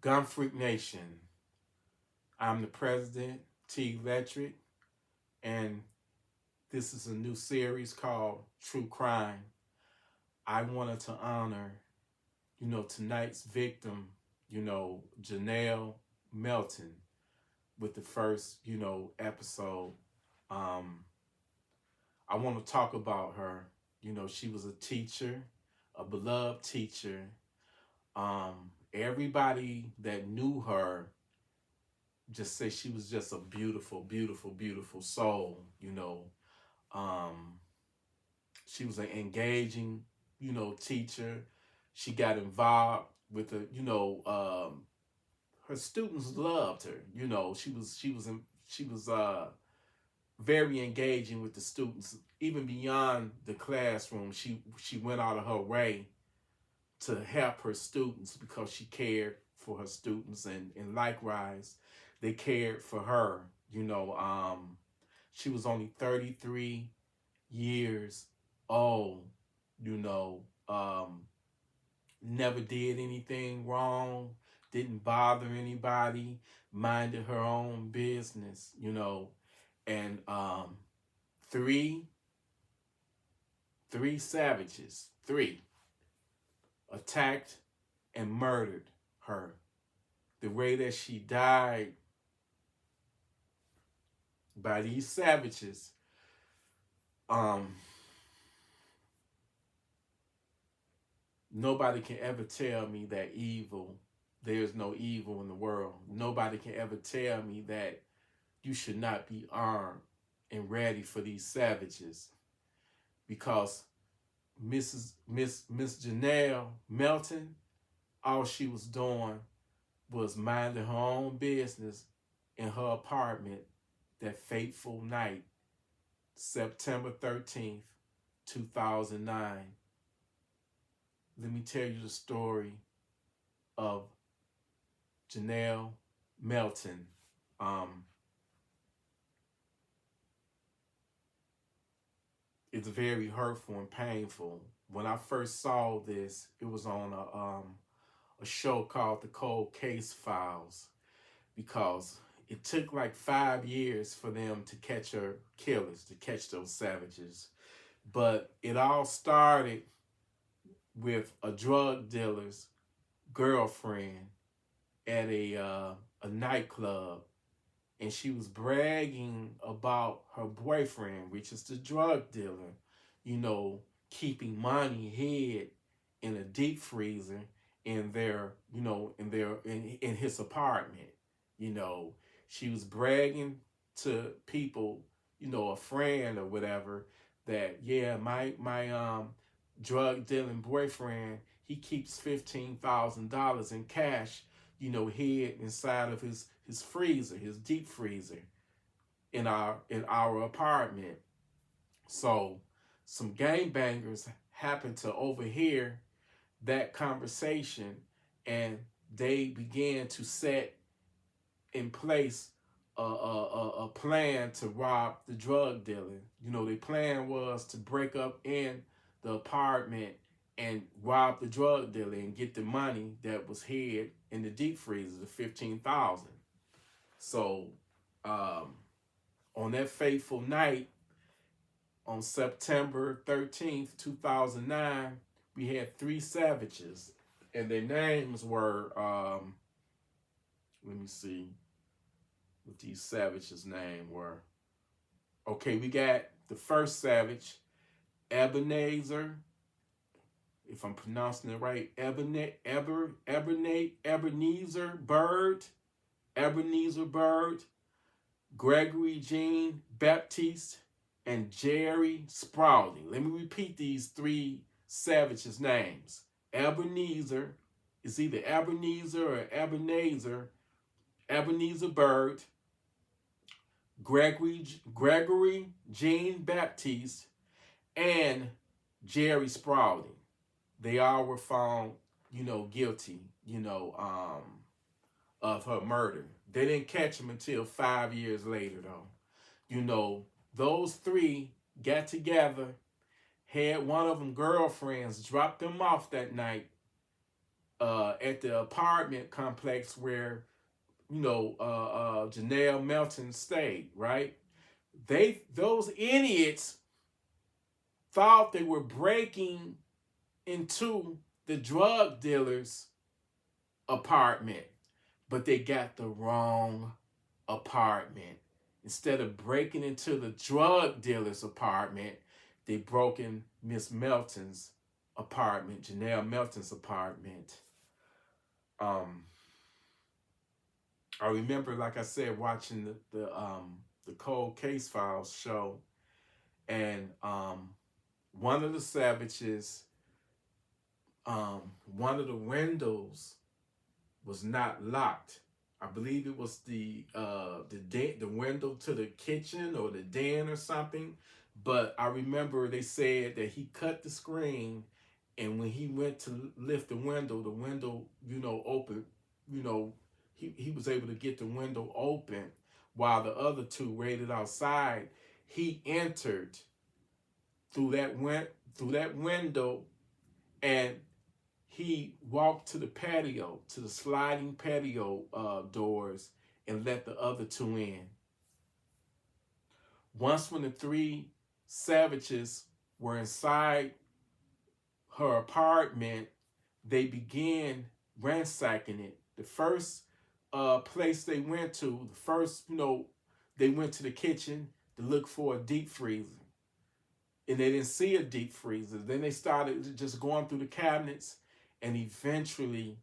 Gunfreak Nation. I'm the president, TElectrik, and this is a new series called True Crime. I wanted to honor, tonight's victim, Jonelle Melton, with the first, episode. Um, I want to talk about her. She was a teacher, a beloved teacher. Everybody that knew her just say she was just a beautiful, beautiful, beautiful soul. Um, she was an engaging, teacher. She got involved with the, her students loved her. She was very engaging with the students, even beyond the classroom. She went out of her way to help her students because she cared for her students, and likewise they cared for her. She was only 33 years old, you know, um, never did anything wrong, didn't bother anybody, minded her own business, and three three savages, three attacked and murdered her. The way that she died by these savages, um, nobody can ever tell me that there's no evil in the world. Nobody can ever tell me that you should not be armed and ready for these savages, because Miss Jonelle Melton, all she was doing was minding her own business in her apartment that fateful night, September 13th, 2009. Let me tell you the story of Jonelle Melton. Um, it's very hurtful and painful. When I first saw this, it was on a show called The Cold Case Files, because it took like 5 years for them to catch her killers, to catch those savages. But it all started with a drug dealer's girlfriend at a nightclub, and she was bragging about her boyfriend, which is the drug dealer, keeping money hid in a deep freezer in his apartment. You know, she was bragging to people, a friend or whatever, that yeah, my drug dealing boyfriend, he keeps $15,000 in cash, hid inside of his freezer, his deep freezer in our apartment. So some gangbangers happened to overhear that conversation, and they began to set in place a plan to rob the drug dealer. The plan was to break up in the apartment and rob the drug dealer and get the money that was hid in the deep freezer, the 15,000. So, on that fateful night, on September 13th, 2009, we had three savages, and their names were, let me see what these savages' names were. Okay, we got the first savage, Ebenezer, if I'm pronouncing it right, Ebenezer Bird, Gregory Jean Baptiste, and Jerry Sprouting. Let me repeat these three savages' names. Ebenezer is either Ebenezer or Ebenezer Bird, Gregory Jean Baptiste, and Jerry Sprouting. They all were found, guilty, of her murder. They didn't catch him until 5 years later, though. Those three got together, had one of them girlfriends drop them off that night at the apartment complex where, Jonelle Melton stayed, right? Those idiots thought they were breaking into the drug dealer's apartment, but they got the wrong apartment. Instead of breaking into the drug dealer's apartment, they broke in Miss Melton's apartment, Jonelle Melton's apartment. I remember, like I said, watching the Cold Case Files show, and one of the savages, one of the windows was not locked. I believe it was the window to the kitchen or the den or something. But I remember they said that he cut the screen, and when he went to lift the window, opened. He was able to get the window open while the other two waited outside. He entered through that window, and he walked to the patio, to the sliding patio doors, and let the other two in. Once when the three savages were inside her apartment, they began ransacking it. The first place they went to, they went to the kitchen to look for a deep freezer. And they didn't see a deep freezer. Then they started just going through the cabinets, and eventually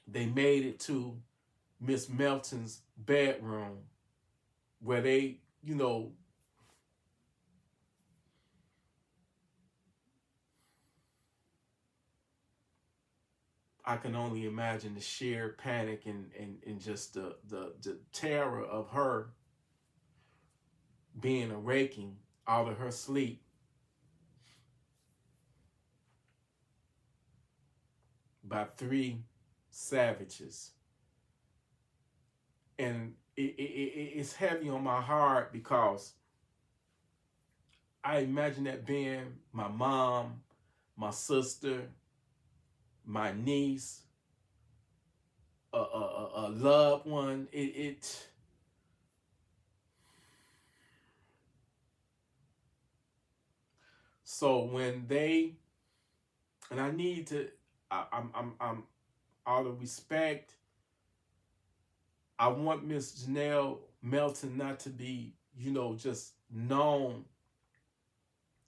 they made it to Miss Melton's bedroom, where they, I can only imagine the sheer panic and just the terror of her being awakened out of her sleep by three savages. And it's heavy on my heart because I imagine that being my mom, my sister, my niece, a loved one. So when they, and I need to, I'm out of respect, I want Miss Jonelle Melton not to be, just known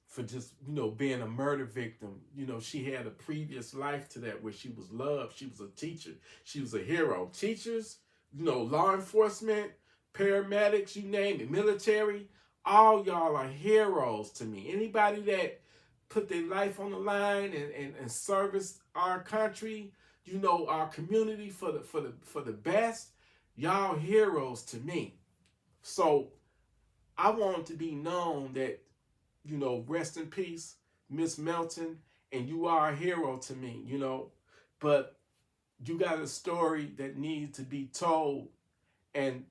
for just, being a murder victim. She had a previous life to that where she was loved. She was a teacher. She was a hero. Teachers, law enforcement, paramedics, you name it, military, all y'all are heroes to me. Anybody that put their life on the line and service our country, our community for the best, y'all heroes to me. So I want to be known that, rest in peace, Miss Melton, and you are a hero to me, but you got a story that needs to be told, and,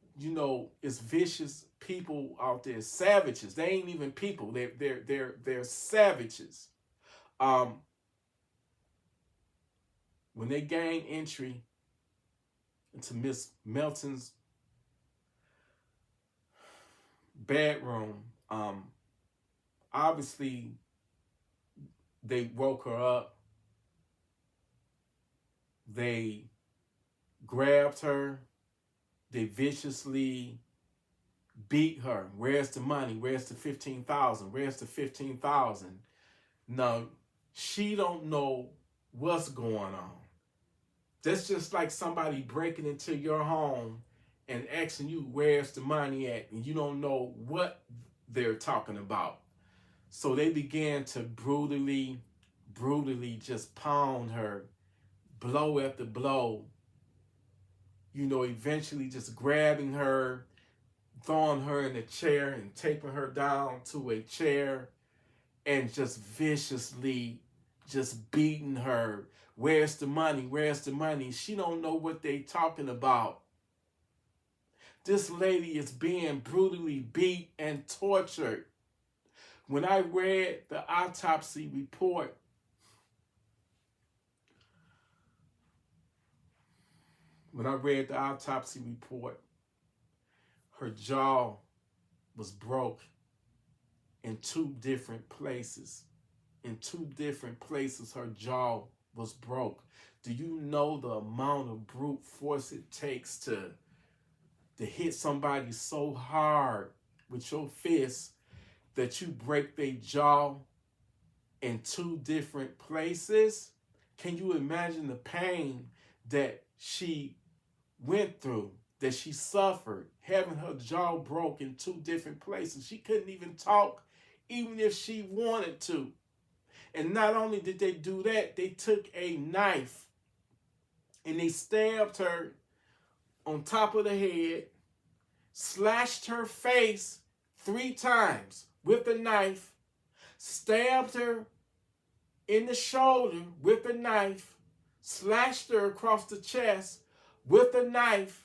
it's vicious people out there, savages. They ain't even people. They're savages. When they gain entry into Miss Melton's bedroom, obviously they woke her up. They grabbed her. They viciously beat her. Where's the money? Where's the $15,000? Where's the $15,000? Now, she don't know what's going on. That's just like somebody breaking into your home and asking you where's the money at, and you don't know what they're talking about. So they began to brutally just pound her, blow after blow, eventually just grabbing her, throwing her in a chair and taping her down to a chair, and just viciously just beating her. Where's the money? Where's the money? She don't know what they talking about. This lady is being brutally beat and tortured. When I read the autopsy report, When I read the autopsy report, her jaw was broke in 2 different places. In 2 different places, her jaw was broke. Do you know the amount of brute force it takes to hit somebody so hard with your fist that you break their jaw in 2 different places? Can you imagine the pain that she went through, that she suffered, having her jaw broke in 2 different places? She couldn't even talk, even if she wanted to. And not only did they do that, they took a knife and they stabbed her on top of the head, slashed her face 3 times with the knife, stabbed her in the shoulder with the knife, slashed her across the chest with a knife,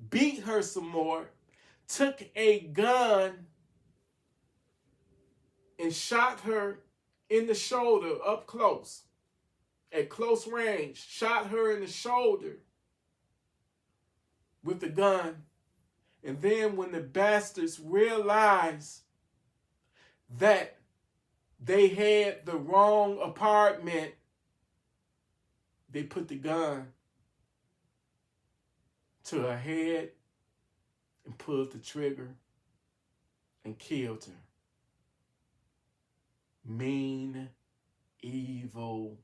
beat her some more, took a gun and shot her in the shoulder up close, at close range, shot her in the shoulder with the gun. And then when the bastards realized that they had the wrong apartment, they put the gun to her head and pulled the trigger and killed her. Mean, evil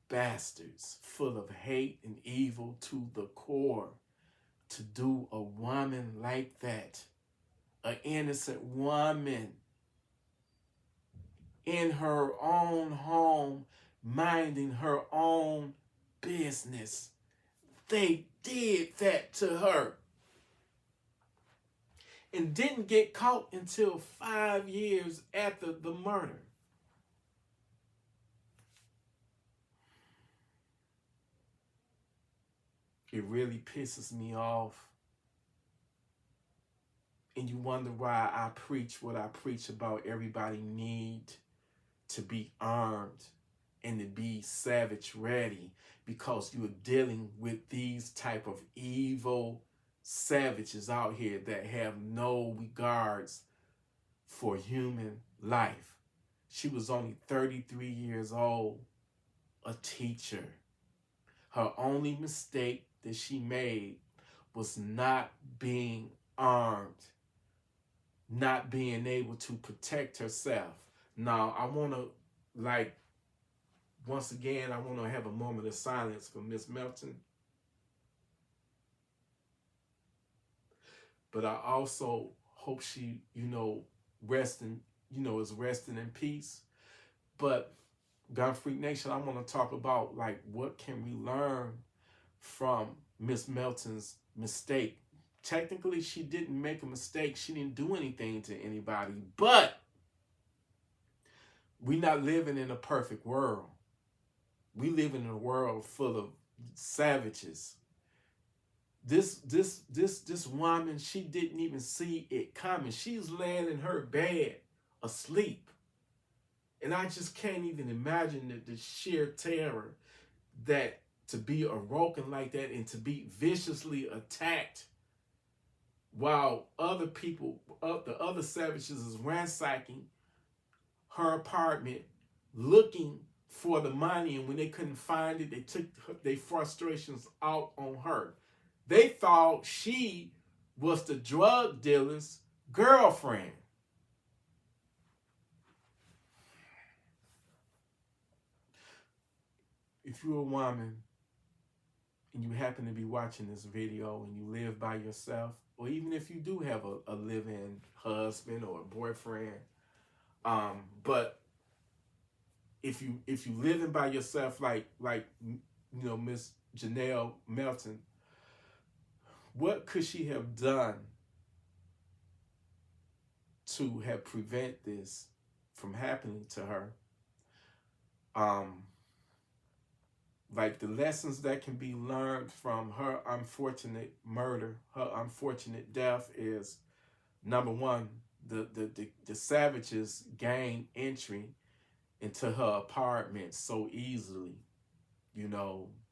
bastards, full of hate and evil to the core, to do a woman like that, an innocent woman in her own home, minding her own business. They did that to her and didn't get caught until 5 years after the murder. It really pisses me off. And you wonder why I preach what I preach about. Everybody need to be armed and to be savage ready, because you're dealing with these type of evil savages out here that have no regards for human life. She was only 33 years old, a teacher. Her only mistake that she made was not being armed, not being able to protect herself. Now, I want to, once again, I want to have a moment of silence for Miss Melton. But I also hope she, is resting in peace. But Gunfreaknation, I want to talk about, what can we learn from Miss Melton's mistake. Technically, she didn't make a mistake. She didn't do anything to anybody. But we're not living in a perfect world. We live in a world full of savages. This woman, she didn't even see it coming. She's laying in her bed asleep. And I just can't even imagine the sheer terror that to be awoken like that and to be viciously attacked while other people, the other savages is ransacking her apartment looking for the money, and when they couldn't find it, they took their frustrations out on her. They thought she was the drug dealer's girlfriend. If you're a woman and you happen to be watching this video and you live by yourself, or even if you do have a live-in husband or a boyfriend, but if you living by yourself, like Miss Jonelle Melton, what could she have done to have prevent this from happening to her? The lessons that can be learned from her unfortunate murder, her unfortunate death is, number one, the savages gained entry into her apartment so easily.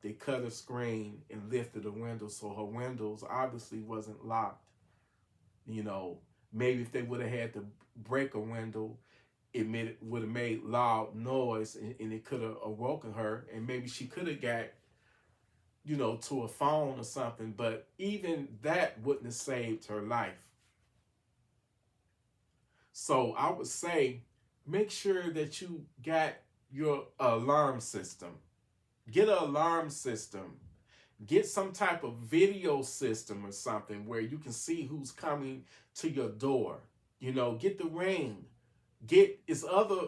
They cut a screen and lifted the window, so her windows obviously wasn't locked. You know, maybe if they would have had to break a window, it would have made loud noise, and it could have awoken her, and maybe she could have got, to a phone or something. But even that wouldn't have saved her life. So I would say, make sure that you got your alarm system. Get an alarm system. Get some type of video system or something where you can see who's coming to your door. Get the Ring. Get its other,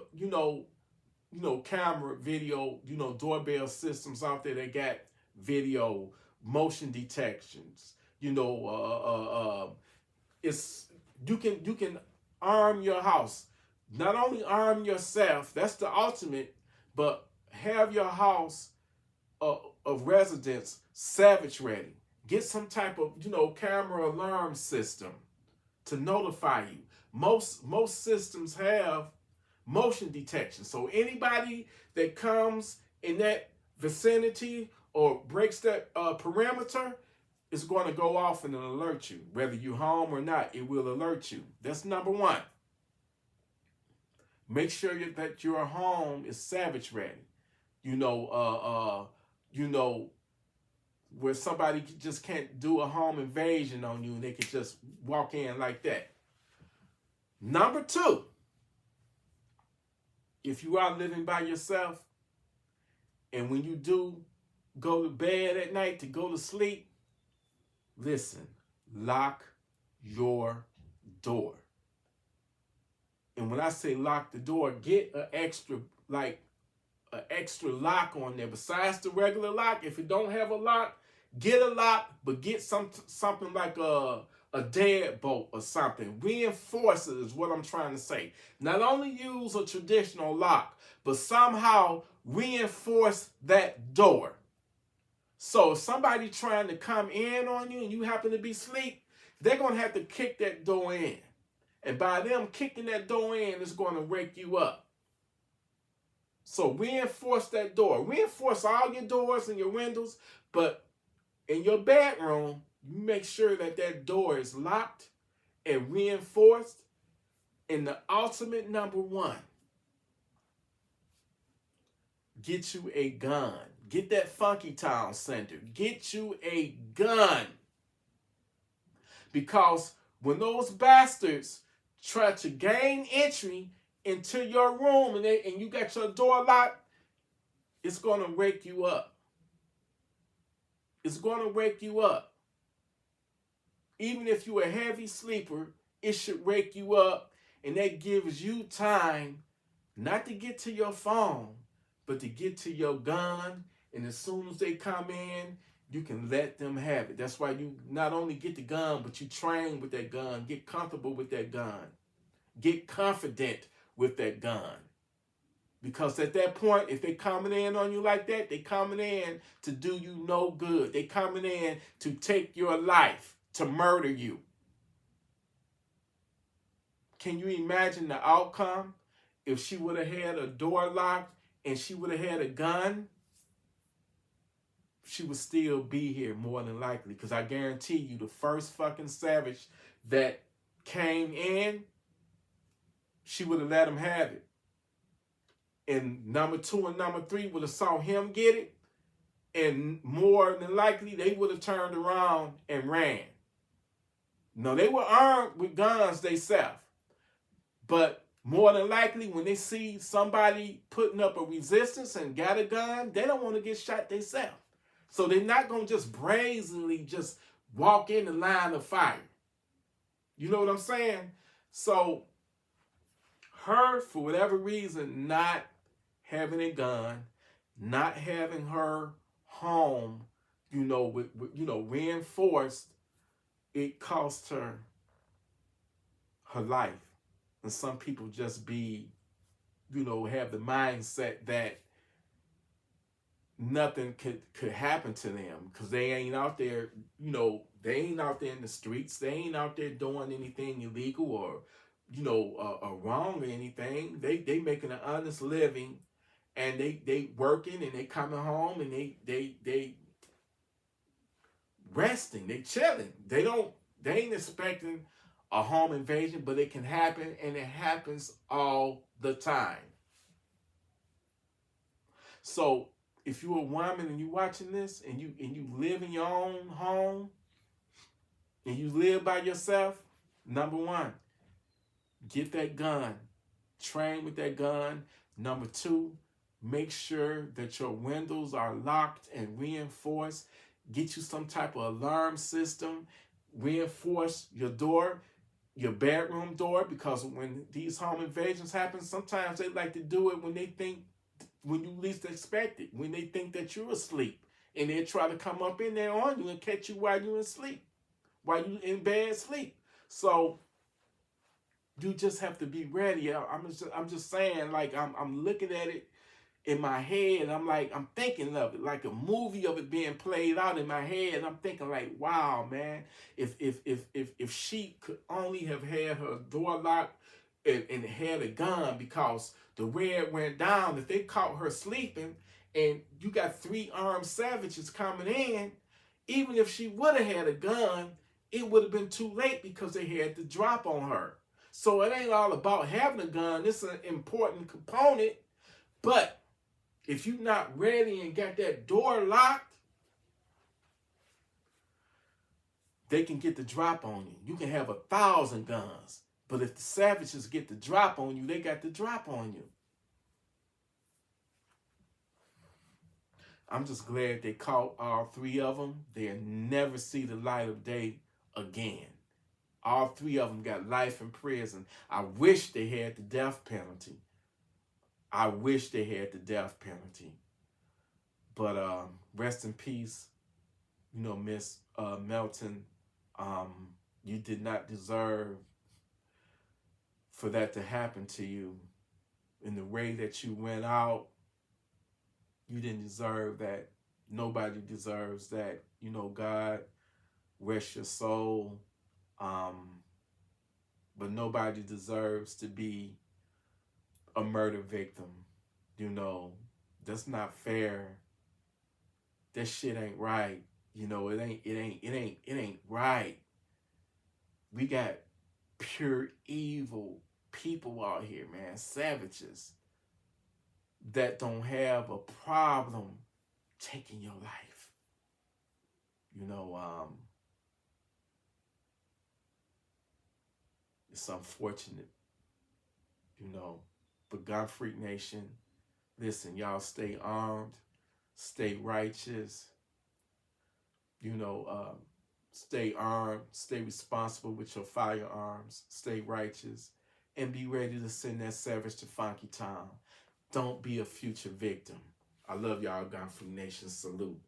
camera, video, doorbell systems out there that got video, motion detections. It's you can arm your house. Not only arm yourself, that's the ultimate, but have your house of residence savage ready. Get some type of camera alarm system to notify you. Most systems have motion detection, so anybody that comes in that vicinity or breaks that perimeter is going to go off and alert you. Whether you're home or not, it will alert you. That's number one. Make sure that your home is savage ready. Where somebody just can't do a home invasion on you and they can just walk in like that. Number two, if you are living by yourself and when you do go to bed at night to go to sleep, listen, lock your door. And when I say lock the door, get an extra lock on there besides the regular lock. If you don't have a lock, get a lock, but get something like a deadbolt or something. Reinforce it is what I'm trying to say. Not only use a traditional lock, but somehow reinforce that door. So if somebody trying to come in on you and you happen to be asleep, they're going to have to kick that door in. And by them kicking that door in, it's going to wake you up. So reinforce that door. Reinforce all your doors and your windows, but in your bedroom, you make sure that door is locked and reinforced. And the ultimate number one, get you a gun. Get that Funky Town Center. Get you a gun. Because when those bastards try to gain entry into your room and you got your door locked, it's going to wake you up. It's going to wake you up. Even if you're a heavy sleeper, it should wake you up, and that gives you time not to get to your phone, but to get to your gun, and as soon as they come in, you can let them have it. That's why you not only get the gun, but you train with that gun, get comfortable with that gun, get confident with that gun. Because at that point, if they coming in on you like that, they coming in to do you no good. They coming in to take your life, to murder you. Can you imagine the outcome if she would have had a door locked and she would have had a gun? She would still be here more than likely. Because I guarantee you, the first fucking savage that came in, she would have let him have it. And number two and number three would have saw him get it. And more than likely, they would have turned around and ran. No, they were armed with guns themselves. But more than likely, when they see somebody putting up a resistance and got a gun, they don't want to get shot themselves. So they're not going to just brazenly just walk in the line of fire. You know what I'm saying? So her, for whatever reason, not having a gun, not having her home, reinforced, it cost her life. And some people just have the mindset that nothing could happen to them because they ain't out there, they ain't out there in the streets. They ain't out there doing anything illegal or wrong or anything. They making an honest living, and they working and they coming home and they resting, they chilling. They ain't expecting a home invasion, but it can happen, and it happens all the time. So if you're a woman and you watching this and you live in your own home and you live by yourself, number one, get that gun. Train with that gun. Number two, make sure that your windows are locked and reinforced. Get you some type of alarm system. Reinforce your door, your bedroom door, because when these home invasions happen, sometimes they like to do it when you least expect it, when they think that you're asleep, and they try to come up in there on you and catch you while you're asleep, while you in bed sleep. So you just have to be ready. I'm just saying, like I'm looking at it in my head. I'm thinking of it like a movie of it being played out in my head. I'm thinking like, wow, man, if she could only have had her door locked and had a gun, because the way it went down, if they caught her sleeping and you got 3 armed savages coming in, even if she would have had a gun, it would have been too late because they had to drop on her. So it ain't all about having a gun. It's an important component. But if you're not ready and got that door locked, they can get the drop on you. You can have 1,000 guns. But if the savages get the drop on you, they got the drop on you. I'm just glad they caught all 3 of them. They'll never see the light of day again. All 3 of them got life in prison. I wish they had the death penalty. I wish they had the death penalty. But rest in peace, Miss Melton. You did not deserve for that to happen to you. In the way that you went out, you didn't deserve that. Nobody deserves that. God rest your soul. But nobody deserves to be a murder victim. That's not fair. That shit ain't right. It ain't right. We got pure evil people out here, man, savages that don't have a problem taking your life. It's unfortunate, but Gunfreak Nation, listen, y'all stay armed, stay righteous, stay armed, stay responsible with your firearms, stay righteous, and be ready to send that savage to Funky Town. Don't be a future victim. I love y'all, Gunfreak Nation. Salute.